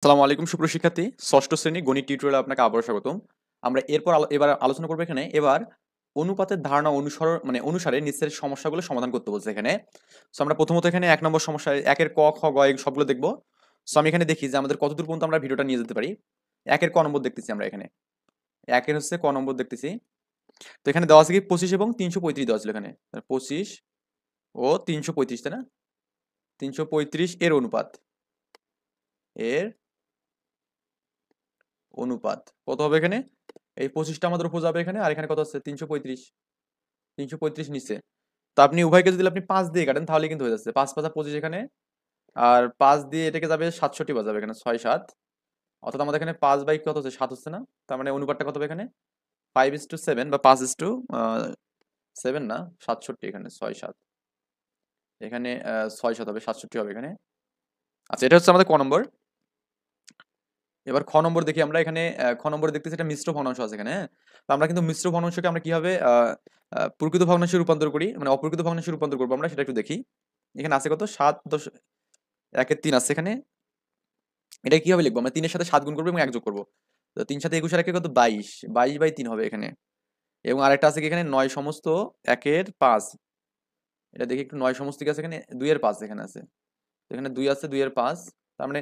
আসসালামু আলাইকুম সুপ্রিয় শিক্ষার্থী, ষষ্ঠ শ্রেণী গণিত টিউটোরিয়ালে আপনাকে আবারও স্বাগতম। আমরা এবার আলোচনা করবো এখানে এবার অনুপাতের ধারণা অনুসারে নিচের সমস্যাগুলো সমাধান করতে বলছে এখানে। সো আমরা প্রথমত এখানে ১ নম্বর সমস্যা, একের ক, খ, গ এই সবগুলো দেখবো। সো আমি এখানে দেখি যে আমাদের কতদূর পর্যন্ত আমরা ভিডিওটা নিয়ে যেতে পারি। একের ক নম্বর দেখতেছি আমরা এখানে। একের হচ্ছে ক নম্বর দেখতেছি। তো এখানে দেওয়া আছে কি ২৫ এবং ৩৩৫ দেওয়া ছিল এখানে। ২৫ ও ৩৩৫, তাই না? ৩৩৫ এর অনুপাত। এর অনুপাত কত হবে এখানে? এই ২৫টা আমাদের উপর যাবে এখানে, আর এখানে কত আছে? ৩৩৫। ৩৩৫ নিচে। তো আপনি উভয়কে যদি আপনি ৫ দিয়ে কাটেন তাহলে কিন্তু হয়ে যাচ্ছে। ৫ ৫ ২৫ এখানে, আর ৫ দিয়ে এটাকে যাবে ৬৭ বাজাবে এখানে ৬ ৭। অর্থাৎ আমাদের এখানে ৫ বাই কত হচ্ছে? ৭ হচ্ছে না? তার মানে অনুপাতটা কত হবে এখানে? 5:7 বা 5:7 না, ৬৭ এখানে ৬ ৭। এখানে ৬ ৭ হবে, ৬৭ হবে এখানে। আচ্ছা, এটা হচ্ছে আমাদের ক নম্বর। এবার খ নম্বর দেখি আমরা এখানে। খ নম্বরে দেখতেছি একটা মিশ্র ভগ্নাংশ আছে এখানে, হ্যাঁ? তো আমরা কিন্তু মিশ্র ভগ্নাংশকে আমরা কিভাবে প্রকৃত ভগ্নাংশে রূপান্তর করি, মানে অপ্রকৃত ভগ্নাংশে রূপান্তর করবো আমরা, সেটা একটু দেখি। এখানে আছে কত? 7.1-3 আছে এখানে। এটা কিভাবে লিখবো? আমরা 3 এর সাথে 7 গুণ করবো এবং 1 যোগ করবো। তো 3 সাথে 21 আর একে কত? 22। 22/3 হবে এখানে। এবং আরেকটা আছে কি এখানে 9 সমস্ত 1 এর 5। এটা দেখি একটু, 9 সমস্ত কি আছে এখানে? 2 এর 5 এখানে আছে। তো এখানে 2 আছে, 2 এর 5। তার মানে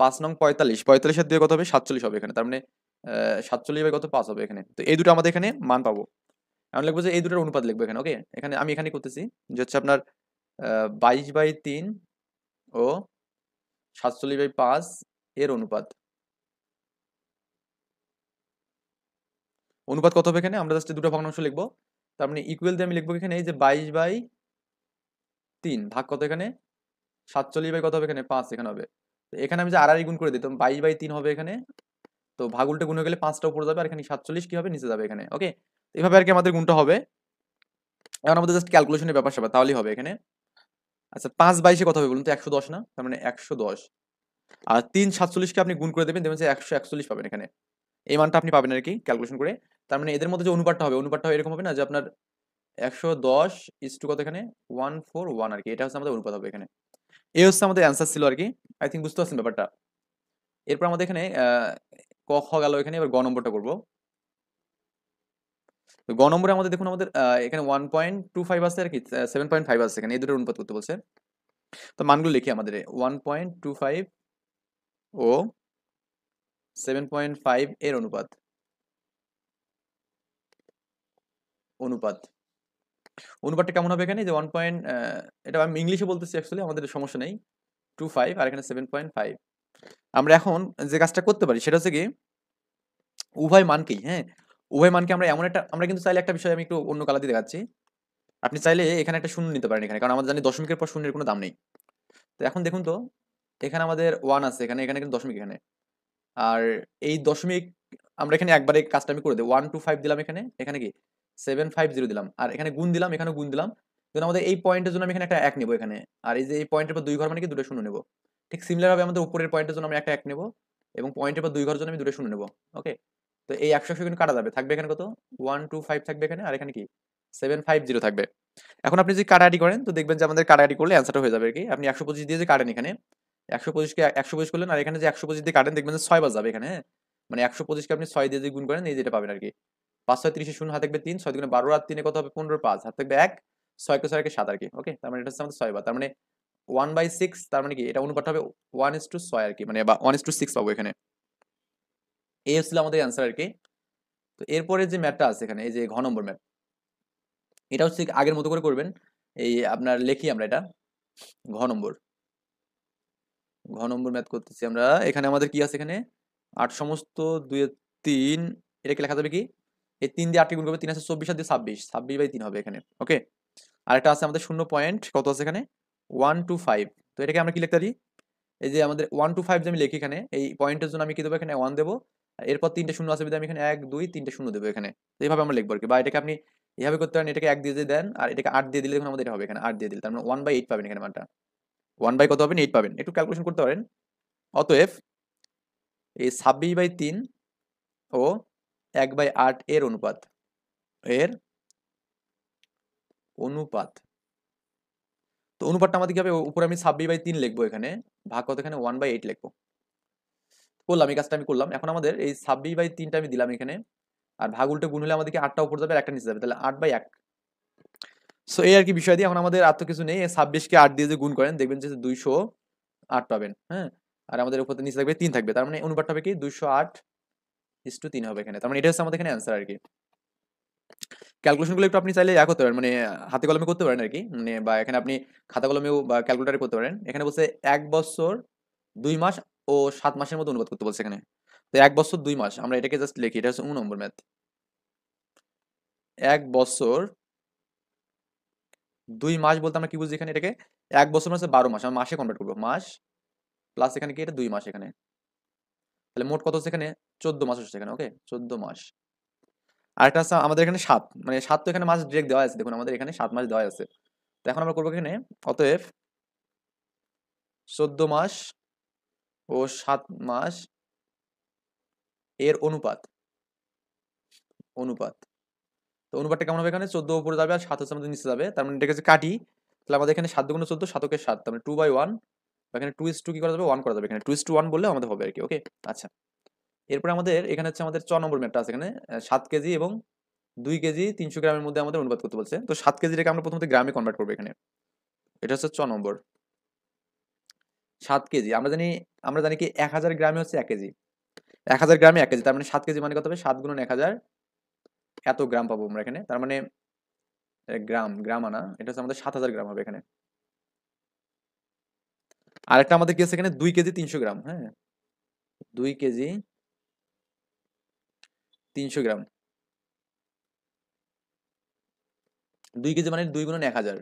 ৫ নং ৪৫। ৪৫ এর 2 কত হবে? ৪৭ হবে এখানে। তার মানে ৪৭ বাই কত? 5 হবে এখানে। তো এই দুটো আমাদের এখানে মান পাবো। এখন লিখবো যে এই দুটোর অনুপাত লিখবো এখানে, ওকে? আমি এখানে করতেছি যে হচ্ছে আপনার 22/3 ও 47/5 এর অনুপাত। অনুপাত কত হবে এখানে? আমরা জাস্ট দুটো ভগ্নাংশ লিখবো। তার মানে ইকুয়াল দিয়ে আমি লিখবো এখানে এই যে 22/3 ভাগ কত এখানে? 47 বাই কত হবে এখানে? 5 এখানে হবে। তো এখানে আমি যে আর গুণ করে দিতাম, 22/3 হবে এখানে। তো ভাগ উল্টে গুণ হয়ে গেলে 5টা উপরে যাবে, আর এখানে 47 কি হবে? নিচে যাবে এখানে, ওকে? এভাবে আর কি আমাদের গুণটা হবে। এখন আমাদের জাস্ট ক্যালকুলেশনের ব্যাপার-স্যাপার, তাহলেই হবে এখানে। আচ্ছা, 5/22 কত হবে বলুন তো? 110 না? তার মানে 110। আর 3 কে আপনি গুণ করে দেবেন, দেখবেন যে 141 পাবেন এখানে। এই মানটা আপনি পাবেন আরকি ক্যালকুলেশন করে। তার মানে এদের মধ্যে যে অনুপাতটা হবে এরকম হবে না যে আপনার 110 কত এখানে? 141 আরকি। এটা হচ্ছে আমাদের অনুপাত হবে এখানে। এই হচ্ছে আমাদের অ্যান্সার ছিল আরকি। আই থিংক বুঝতে পারছেন ব্যাপারটা। এরপর আমাদের এখানে ক, খ গেল এখানে, এবার গ নম্বরটা করব। তো গ নম্বরে আমাদের দেখুন, আমাদের এখানে 1.25 আছে আরকি, 7.5 আছে এখানে। এই দুটোর অনুপাত করতে বলছে। তো মানগুলো লিখি আমাদের। 1.25 ও 7.5 এর অনুপাত। অনুপাত। অনুপাতটা কেমন হবে এখানে? যে 1 পয়েন্ট, এটা আমি ইংলিশে বলতেছি অ্যাকচুয়ালি, আমাদের সমস্যা নেই। 25 আর এখানে 7.5। আমরা এখন যে কাজটা করতে পারি সেটা হচ্ছে কি, উভয় মানকেই, হ্যাঁ? উভয় মানকে আমরা এমন একটা, আমরা কিন্তু চাইলে একটা বিষয় আমি একটু অন্য কালার দিয়ে দেখাচ্ছি। আপনি চাইলে এখানে একটা শূন্য নিতে পারেন এখানে। কারণ আমরা জানি দশমিকের পর শূন্যের কোনো দাম নেই। তো এখন দেখুন তো, এখানে আমাদের 1 আছে এখানে, এখানে কিন্তু দশমিক এখানে। আর এই দশমিক আমরা এখানে একবারে কাজটা আমি করে দেই। 125 দিলাম এখানে, এখানে কি 750 দিলাম। আর এখানে গুণ দিলাম, এখানেও গুণ দিলাম। দেন আমাদের এই পয়েন্টের জন্য আমি এখানে একটা 1 নেব এখানে। আর এই যে এই পয়েন্টের পর 2 ঘর মানে কি 2টা শূন্য নেব। ঠিক সিমিলার ভাবে আমাদের উপরের পয়েন্টের জন্য আমি একটা 1 নেব, এবং পয়েন্টের পর 2 ঘরের জন্য আমি 2টা শূন্য নেব। ওকে? তো এই 100 কিন্তু কাটা যাবে। থাকবে এখানে কত? 125 থাকবে এখানে, আর এখানে কি 750 থাকবে। এখন আপনি যদি কাটাকাটি করেন তো দেখবেন যে আমাদের কাটাকাটি করলে অ্যান্সারটা হয়ে যাবে আরকি। আপনি 125 দিয়ে যে কাটেন এখানে, 125 কে 125 করলেন, আর এখানে যে 125 দিয়ে কাটেন দেখবেন যে 6 বার যাবে এখানে, হ্যাঁ? মানে 125 কে আপনি 6 দিয়ে যদি গুণ করেন, এই যে এটা পাবেন আরকি। ৫ ৬ ৩০ এর শূন্য হাতে থাকবে ৩, ৬ দুগুণে ১২ আর ৩ এ কত হবে? ১৫, ৫ হাতে থাকবে ১, ৬ কে ৬ একে ৭ আরকি। ওকে? তার মানে এটা হচ্ছে আমাদের ৬ বার। তার মানে 1/6, তার মানে কি এটা অনুপাতটা হবে 1:6 আরকি। মানে বা 1:6 পাবো এখানে। এই হচ্ছিল আমাদের অ্যান্সার আরকি। তো এরপরে যে ম্যাথটা আছে এখানে, এই যে ঘ নম্বর ম্যাথ। এটা হচ্ছে আগের মতো করে করবেন। এই আপনার লিখি আমরা এটা। ঘ নম্বর। ঘ নম্বর ম্যাথ করতেছি আমরা। এখানে আমাদের কি আছে এখানে? ৮ সমস্ত ২ এর ৩, এটাকে লেখা যাবে কি? এই ৩ দিয়ে ৮ কে গুণ করবে, ৩ আছে ২৪ আর ২ ২৬, ২৬/৩ হবে এখানে। ওকে? আরেকটা আছে আমাদের 0 পয়েন্ট কত আছে এখানে? 125। তো এটাকে আমরা কি লিখতে পারি? এই যে আমাদের 125 যে আমি লিখি এখানে, এই পয়েন্টের জন্য আমি কি দেবো? এখানে 1 দেবো। আর এরপর ৩ টে শূন্য আছে বিধায় আমি এখানে ১ ২ ৩ টে শূন্য দেবো এখানে। তো এভাবে আমরা লিখবো আরকি। বা এটাকে আপনি এভাবে করতে পারেন, এটাকে ১ দিয়ে যদি দেন আর এটাকে ৮ দিয়ে দিলে দেখুন আমাদের এটা হবে এখানে, ৮ দিয়ে দিলে। তার মানে 1/8 পাবেন এখানে মানটা। 1 বাই কত পাবেন? 8 পাবেন। একটু ক্যালকুলেশন করতে পারেন। অতএব এই ২৬/৩ ও ১/৮ এর অনুপাত। এর অনুপাত। তো অনুপাতটা আমাদের কি হবে? উপরে আমি ২৬/৩ লিখবো এখানে। ভাগ কত এখানে? 1/8 লিখবো। করলাম, এই কাজটা আমি করলাম। এখন আমাদের এই 26/3টা আমি দিলাম এখানে, আর ভাগ উল্টে গুণ হলে আমাদেরকে 8টা উপর যাবে আর একটা নিচে যাবে, তাহলে 8/1। সো এই আর কি বিষয় দিয়ে এখন আমাদের আর তো কিছু নেই, 26কে 8 দিয়ে যে গুণ করেন দেখবেন যে 208 পাবেন, হ্যাঁ। আর আমাদের উপর নিচে থাকবে 3 থাকবে, তার মানে অনুপাতটা হবে কি 208:3 হবে এখানে। তার মানে এটা হচ্ছে আমাদের এখানে অ্যান্সার আর কি। ক্যালকুলেশন গুলো একটু আপনি চাইলে করতে পারেন, মানে হাতে কলমে করতে পারেন আর কি, মানে বা এখানে আপনি খাতা কলমেও বা ক্যালকুলেটারে করতে পারেন। এখানে বলছে 1 বছর 2 মাস ও 7 মাসের মধ্যে অনুবাদ করতে বলছে এখানে। তো 1 বছর 2 মাস আমরা এটাকে জাস্ট লিখি, এটা হচ্ছে 2 নম্বর ম্যাথ। 1 বছর 2 মাস বলতে আমরা কি বুঝি এখানে এটাকে, 1 বছর মানে হচ্ছে 12 মাস, আমরা মাসে কনভার্ট করবো, মাস প্লাস এখানে কি এটা 2 মাস এখানে, তাহলে মোট কত হচ্ছে এখানে 14 মাস হচ্ছে এখানে, ওকে 14 মাস। আরেকটা আছে আমাদের এখানে 7, মানে 7 তো এখানে মাস ডিরেক্ট দেওয়া আছে, দেখুন আমাদের এখানে 7 মাস দেওয়া আছে। তো এখন আমরা করবো এখানে, অতএব 14 মাস ও 7 মাস এর অনুপাত, অনুপাত তো অনুপাতটা কেমন হবে, এখানে 14 উপরে যাবে আর 7 হচ্ছে আমাদের নিচে যাবে, তার মানে এটাকে যদি কাটি তাহলে আমাদের এখানে 7 দুগুণ 14, 7 7, তার মানে 2/1। এখানে 2:2 কি করা যাবে, 1 করা যাবে, এখানে 2:1 বললে আমাদের হবে আর কি, ওকে। আচ্ছা, এরপরে আমাদের এখানে হচ্ছে আমাদের 4 নম্বর ম্যাথটা আছে এখানে, 7 কেজি এবং 2 কেজি 300 গ্রামের মধ্যে আমাদের অনুপাত করতে বলছে। তো 7 কেজিটাকে আমরা প্রথমত গ্রামে কনভার্ট করবো এখানে, এটা হচ্ছে 4 নম্বর। 7 কেজি আমরা জানি কি 1000 গ্রামে হচ্ছে 1 কেজি, 1000 গ্রামে 1 কেজি, তার মানে 7 কেজি মানে কত হবে, 7 গুণন 1000, এত গ্রাম পাবো আমরা এখানে। তার মানে গ্রাম, গ্রাম আনা, এটা হচ্ছে আমাদের 7000 গ্রাম হবে এখানে। আরেকটা আমাদের কি আছে এখানে, 2 কেজি 300 গ্রাম, হ্যাঁ 2 কেজি 300 গ্রাম, 2 কেজি মানে 2 গুণন 1000,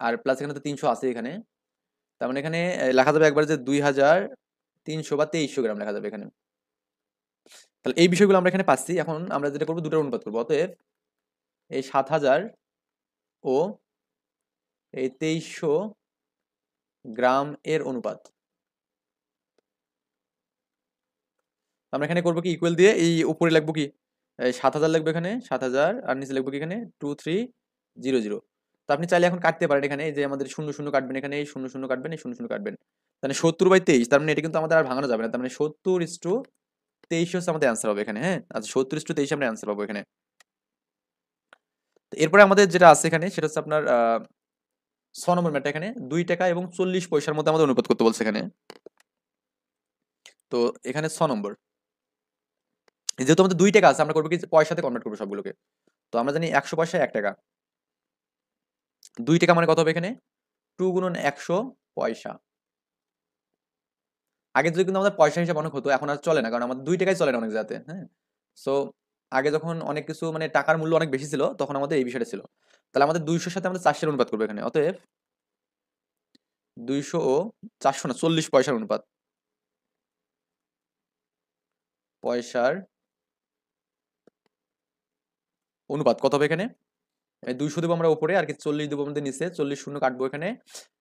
আর প্লাস এখানে তো 300 আছে এখানে, তার মানে এখানে লেখা যাবে একবার যে 2300 বা 2300 গ্রাম লেখা যাবে এখানে। তাহলে এই বিষয়গুলো আমরা এখানে পাচ্ছি। এখন আমরা যেটা করবো, দুটোর অনুপাত করবো, অতএব এই 7000 ও এই 2300 গ্রাম এর অনুপাত আমরা এখানে করবো কি, ইকুয়াল দিয়ে এই উপরে লিখবো কি, এই 7000 লিখবো এখানে 7000, আর নিচে লিখবো কি এখানে 2300। তো আপনি চাইলে এখন কাটতে পারেন এখানে, এই যে আমাদের শূন্য শূন্য কাটবেন এখানে, এই শূন্য শূন্য কাটবেন, এই শূন্য শূন্য কাটবেন, তাহলে 70/23, তার মানে এটা কিন্তু আমাদের আর ভাঙানো যাবে না, তার মানে 70:23 হচ্ছে আমাদের অ্যান্সার হবে এখানে, হ্যাঁ। আচ্ছা 70:23 আমরা অ্যান্সার পাবো এখানে। তো এরপরে আমাদের যেটা আছে এখানে সেটা হচ্ছে আপনার 6 নম্বর ম্যাটটা, এখানে 2 টাকা এবং 40 পয়সার মধ্যে আমাদের অনুপাত করতে বলছে এখানে। তো এখানে 6 নম্বর, যেহেতু আমাদের 2 টাকা আছে আমরা করবো কি, পয়সাতে কনভার্ট করবো সবগুলোকে। তো আমরা জানি 100 পয়সায় 1 টাকা, 2 টাকা মানে কত হবে এখানে 2 গুণন 100 পয়সা। আগে যদি কিন্তু আমাদের পয়সা হিসাব অনেক হতো, এখন আর চলে না, কারণ আমাদের 2 টাকাই চলে না অনেক জায়গাতে, হ্যাঁ। সো আগে যখন অনেক কিছু মানে টাকার মূল্য অনেক বেশি ছিল তখন আমাদের এই বিষয়টা ছিল। তাহলে আমাদের 200-র সাথে আমাদের 400 অনুপাত করবো এখানে, অতএব 200 ও 400 না 40 পয়সার অনুপাত, পয়সার অনুপাত কত হবে এখানে, 200 দেবো আমরা উপরে, আর কি 40 দেবো আমাদের নিচে, 40 শূন্য কাটবো এখানে,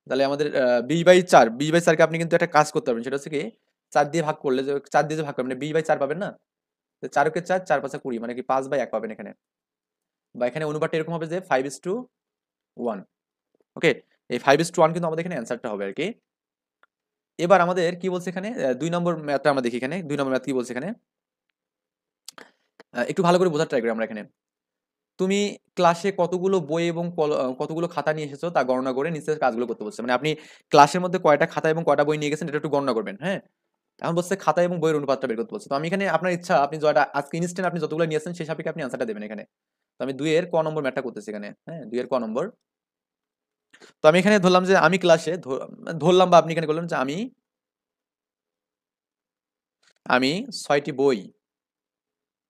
তাহলে আমাদের 20/4, 20/4কে আপনি কিন্তু একটা কাজ করতে পারবেন, সেটা হচ্ছে কি 4 দিয়ে ভাগ করলে, যে 4 দিয়ে যে ভাগ করবেন 20/4 পাবেন না, 4 4, 4 5 20, মানে কি 5/1 পাবেন এখানে। বা এখানে অনুপাতটা এরকম হবে যে 5:1, ওকে। এই 5:1 কিন্তু আমাদের এখানে অ্যান্সারটা হবে আর কি। এবার আমাদের কি বলছে এখানে, 2 নম্বর ম্যাথটা আমরা দেখি এখানে, 2 নম্বর ম্যাথ কি বলছে এখানে, একটু ভালো করে বোঝার ট্রাই করি আমরা এখানে। তুমি ক্লাসে কতগুলো বই এবং কতগুলো খাতা নিয়ে এসেছো তা গণনা করে নিচের কাজগুলো করতে বলছে, মানে আপনি ক্লাসের মধ্যে কয়টা খাতা এবং কয়টা বই নিয়ে গেছেন এটা একটু গণনা করবেন, হ্যাঁ। এখন বলছে খাতা এবং বইয়ের অনুপাতটা বের করতে বলছে। তো আমি এখানে আপনার ইচ্ছা, আপনি যেটা আজকে ইনস্ট্যান্ট আপনি যতগুলো নিয়েছেন সেই সাপেক্ষে আপনি আনসারটা দেবেন এখানে। তো আমি 2 এর ক নম্বর ম্যাথটা করতেছি এখানে, হ্যাঁ 2 এর ক নম্বর। তো আমি এখানে ধরলাম যে আমি ক্লাসে ধরলাম, বা আপনি এখানে বললেন যে আমি 6টি বই,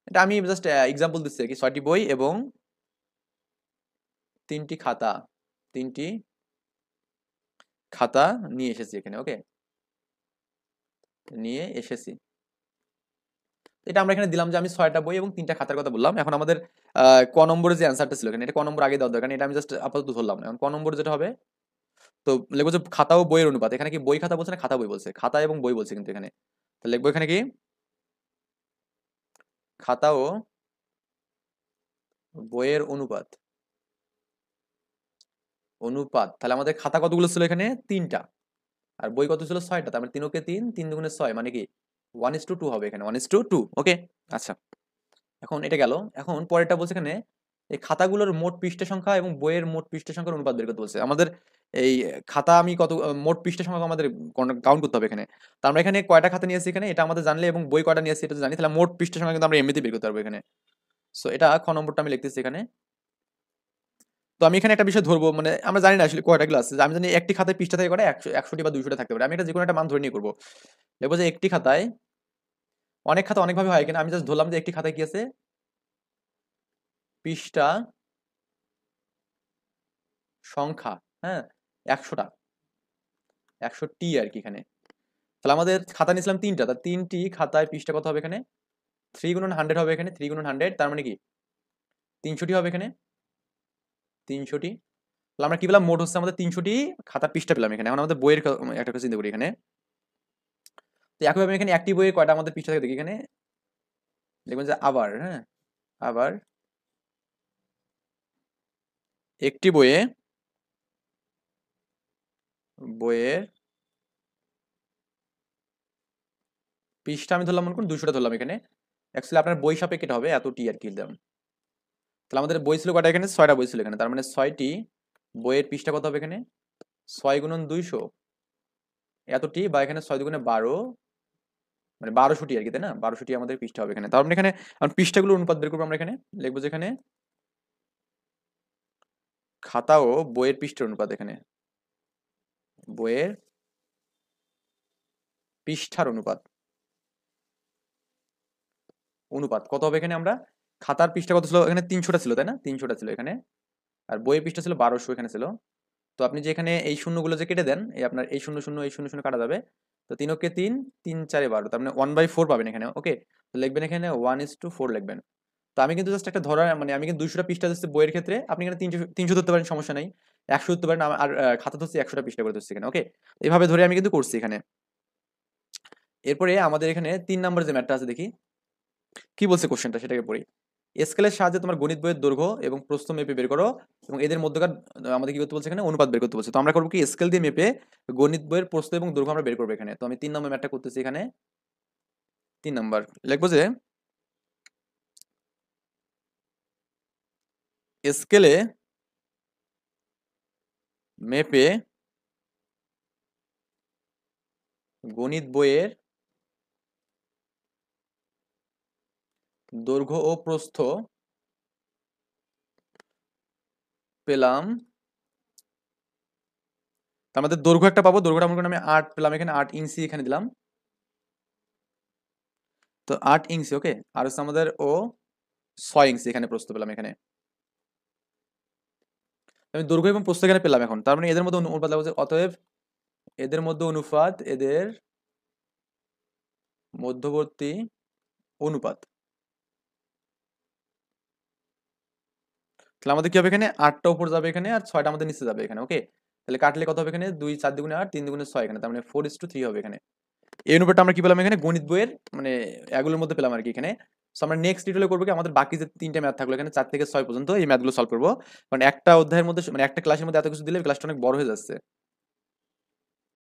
এটা আমি জাস্ট এক্সাম্পল দিচ্ছি আর কি, 6টি বই এবং 3টি খাতা, 3টি খাতা নিয়ে এসেছি এখানে, ওকে নিয়ে এসেছি। এটা আমরা এখানে দিলাম যে আমি 6টা বই এবং 3টা খাতার কথা বললাম। এখন আমাদের ক নম্বরে যে অ্যান্সারটা ছিল এখানে, এটা ক নম্বর আগে দেওয়ার দরকার নেই, এটা আমি জাস্ট আপাতত ধরলাম। এখন ক নম্বর যেটা হবে, তো লিখবো যে খাতা ও বইয়ের অনুপাত, এখানে কি বই খাতা বলছে না খাতা বই বলছে, খাতা এবং বই বলছে কিন্তু এখানে। তো লিখবো এখানে কি খাতা ও বইয়ের অনুপাত, অনুপাত তাহলে আমাদের খাতা কতগুলো ছিল এখানে 3টা, আর বই কত ছিল 6টা, তার মানে 3 কে 3, 3 দুগুণে 6, মানে কি 1:2 হবে এখানে, 1:2। ওকে, আচ্ছা। এখন এটা গেল। এখন পরেরটা বলছে এখানে এই খাতাগুলোর মোট পৃষ্ঠা সংখ্যা এবং বইয়ের মোট পৃষ্ঠা সংখ্যার অনুপাত বের করতে বলছে আমাদের। এই খাতা আমি কত মোট পৃষ্ঠা সংখ্যা আমাদের কাউন্ট করতে হবে এখানে। তো আমরা এখানে কয়টা খাতা নিয়েছি এখানে এটা আমাদের জানলে, এবং বই কয়টা নিয়েছি এটা জানি, তাহলে মোট পৃষ্ঠা সংখ্যা কিন্তু আমরা এমনিতেই বের করতে পারবো এখানে। সো এটা খ নম্বরটা আমি লিখতেছি এখানে। তো আমি এখানে একটা বিষয় ধরবো, মানে আমরা জানি না আসলে কয়টা ক্লাস, আমি জানি একটি খাতায় পৃষ্ঠা থেকে করে 100টি বা 200টা থাকতে পারে। আমি এটা যে কোনো একটা মান ধরে নিয়ে করবো। দেখবো যে একটি খাতায়, অনেক খাতা অনেকভাবে হয় এখানে, আমি জাস্ট ধরলাম যে একটি খাতায় কি আছে, পৃষ্ঠা সংখ্যা, হ্যাঁ, 100টা, 100টি আর কি এখানে। তাহলে আমাদের খাতা নিয়েছিলাম 3টা, তার 3টি খাতায় পৃষ্ঠা কত হবে এখানে, 3 × 100 হবে এখানে, 3 × 100 তার মানে কি 300টি হবে এখানে, 300টি। তাহলে আমরা কি পেলাম, মোট হচ্ছে আমাদের 300টি খাতার পৃষ্ঠা পেলাম এখানে। এখন আমাদের বইয়ের একটা কথা চিন্তা করি এখানে। তো একইভাবে এখানে একটি বইয়ের কয়টা আমাদের পৃষ্ঠা থাকে দেখি এখানে, দেখবেন যে আবার, হ্যাঁ, আবার একটি বইয়ের পৃষ্ঠা আমি ধরলাম মনে করুন 200টা ধরলাম এখানে। অ্যাকচুয়ালি আপনার বই সাপেক্ষে এটা হবে এতটি আর কি দিলাম। তাহলে আমাদের বই ছিল কয়টা এখানে, 6টা বই ছিল এখানে, তার মানে 6টি বইয়ের পৃষ্ঠা কত হবে এখানে, 6 × 200 এতটি, বা এখানে 6 × 2 = 12, মানে 1200টি আর কি, তাই না, 1200টি আমাদের পৃষ্ঠা হবে এখানে। তার মানে এখানে পৃষ্ঠাগুলোর অনুপাত বের করবো আমরা এখানে, লিখবো যে এখানে খাতা ও বইয়ের পৃষ্ঠার অনুপাত, এখানে বইয়ের পৃষ্ঠার অনুপাত, কত হবে এখানে, আমরা খাতার পৃষ্ঠা কত ছিল এখানে, 300টা ছিল তাই না, 300টা ছিল এখানে, আর বইয়ের পৃষ্ঠা ছিল 1200 এখানে ছিল। তো আপনি যে এখানে এই শূন্যগুলো যে কেটে দেন, এই আপনার এই শূন্য শূন্য এই শূন্য শূন্য কাটা যাবে। তো 3 × 3 3 4 12, তার মানে 1/4 পাবেন এখানে। ওকে, তো লিখবেন এখানে 1:4 লিখবেন। তো আমি কিন্তু জাস্ট একটা ধরা, মানে আমি কিন্তু 200টা পৃষ্ঠা দিচ্ছি বইয়ের ক্ষেত্রে, আপনি এখানে 300 ধরতে পারেন, সমস্যা নাই, 100 ধরতে পারেন, আর খাতা ধরছি 100টা পৃষ্ঠা করে ধরছি এখানে। ওকে, এইভাবে ধরে আমি কিন্তু করছি এখানে। এরপরে আমাদের এখানে 3 নম্বর যে ম্যাথটা আছে দেখি কি বলছে কোশ্চেনটা, সেটাকে পড়ি। স্কেলের সাহায্যে তোমার গণিত বইয়ের দৈর্ঘ্য এবং প্রস্থ মেপে বের করো, এবং এদের মধ্যকার আমাদের কি করতে বলছে এখানে, অনুপাত বের করতে বলছে। তো আমরা করবো কি, স্কেল দিয়ে মেপে গণিত বইয়ের প্রস্থ এবং দৈর্ঘ্য আমরা বের করবো এখানে। তো আমি 3 নম্বর ম্যাথটা করতেছি এখানে। 3 নম্বর লিখবো যে স্কেলে মেপে গণিত বইয়ের দৈর্ঘ্য ও প্রস্থ পেলাম। তো আমাদের দৈর্ঘ্য একটা পাবো, দৈর্ঘ্যটা মনে করেন আমি 8 পেলাম এখানে, 8 ইঞ্চি এখানে দিলাম। তো 8 ইঞ্চি, ওকে, আর হচ্ছে আমাদের ও 6 ইঞ্চি এখানে প্রস্থ পেলাম এখানে। আমি দৈর্ঘ্য এবং প্রস্থ এখানে পেলাম। এখন তার মানে এদের মধ্যে অনুপাত লাগবে, অতএব এদের মধ্যে অনুপাত, এদের মধ্যবর্তী অনুপাত। তাহলে আমাদের কি হবে এখানে, 8টা উপর যাবে এখানে, আর 6টা আমাদের নিচে যাবে এখানে। ওকে, তাহলে কাটলে কত হবে এখানে, 2 4 দুগুণে 8, 3 দুগুণে 6 এখানে, তার মানে 4:3 হবে এখানে। এই অনুপাতটা আমরা কি পেলাম এখানে, গণিত বইয়ের মানে এগুলোর মধ্যে পেলাম আর কি এখানে। সো আমরা নেক্সট টিউটোরিয়ালে করবো কি, আমাদের বাকি যে 3টা ম্যাথ থাকলো এখানে 4 থেকে 6 পর্যন্ত, এই ম্যাথগুলো সলভ করবো। কারণ একটা অধ্যায়ের মধ্যে, মানে একটা ক্লাসের মধ্যে এত কিছু দিলে ক্লাসটা অনেক বড় হয়ে যাচ্ছে।